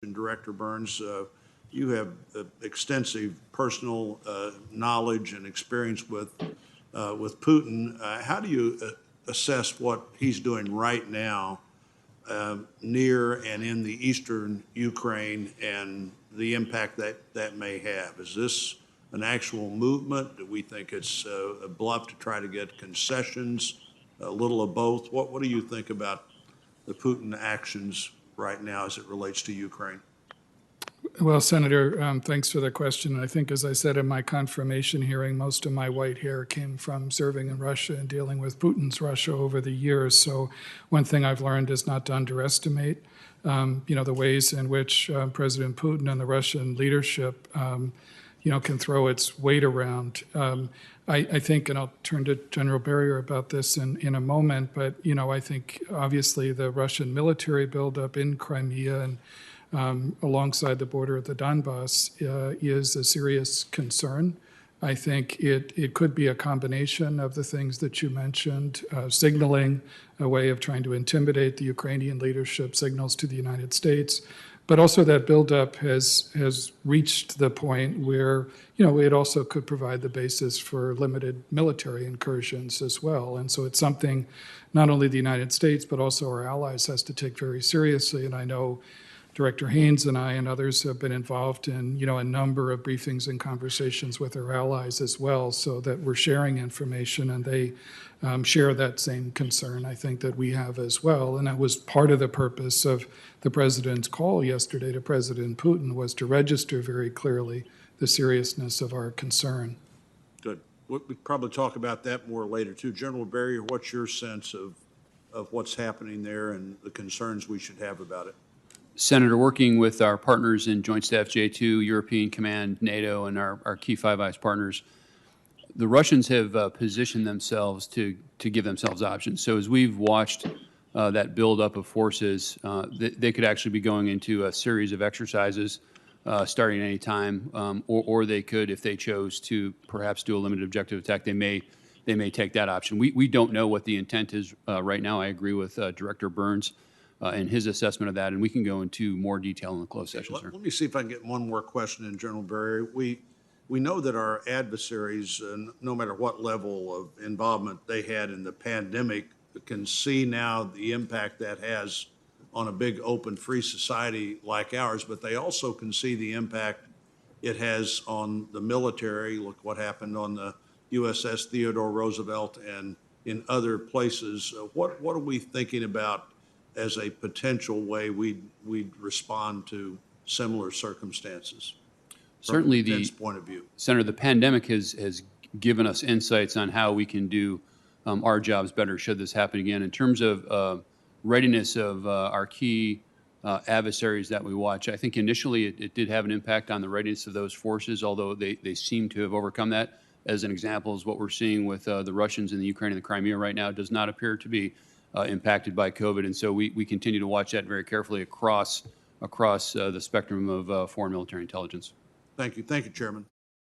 Director Burns, you have extensive personal knowledge and experience with Putin. How do you assess what he's doing right now near and in the eastern Ukraine and the impact that may have? Is this an actual movement? Do we think it's a bluff to try to get concessions, a little of both? What do you think about the Putin actions right now as it relates to Ukraine? Well, Senator, thanks for the question. I think, as I said in my confirmation hearing, most of my white hair came from serving in Russia and dealing with Putin's Russia over the years. So one thing I've learned is not to underestimate, the ways in which President Putin and the Russian leadership, can throw its weight around. I think, and I'll turn to General Berrier about this in a moment, but, I think obviously the Russian military buildup in Crimea and alongside the border of the Donbass is a serious concern. I think it could be a combination of the things that you mentioned, signaling a way of trying to intimidate the Ukrainian leadership, signals to the United States, but also that buildup has reached the point where, it also could provide the basis for limited military incursions as well. And so it's something not only the United States, but also our allies has to take very seriously. And I know Director Haynes and I and others have been involved in, a number of briefings and conversations with our allies as well, so that we're sharing information and they share that same concern, I think, that we have as well. And that was part of the purpose of the President's call yesterday to President Putin, was to register very clearly the seriousness of our concern. Good. We'll probably talk about that more later, too. General Berrier, what's your sense of what's happening there and the concerns we should have about it? Senator, working with our partners in Joint Staff J2, European Command, NATO, and our key Five Eyes partners, the Russians have positioned themselves to give themselves options. So as we've watched that buildup of forces, they could actually be going into a series of exercises starting at any time, or they could, if they chose to perhaps do a limited objective attack, they may take that option. We don't know what the intent is right now. I agree with Director Burns and his assessment of that, and we can go into more detail in the closed session, sir. Let me see if I can get one more question in, General Berrier. We know that our adversaries, no matter what level of involvement they had in the pandemic, can see now the impact that has on a big, open, free society like ours, but they also can see the impact it has on the military. Look what happened on the USS Theodore Roosevelt and in other places. What are we thinking about as a potential way we'd respond to similar circumstances? Certainly, from the point of view. Senator, the pandemic has given us insights on how we can do our jobs better should this happen again. In terms of readiness of our key adversaries that we watch, I think initially it did have an impact on the readiness of those forces, although they seem to have overcome that. As an example, is what we're seeing with the Russians in the Ukraine and the Crimea right now does not appear to be impacted by COVID, and so we continue to watch that very carefully across the spectrum of foreign military intelligence. Thank you. Thank you, Chairman.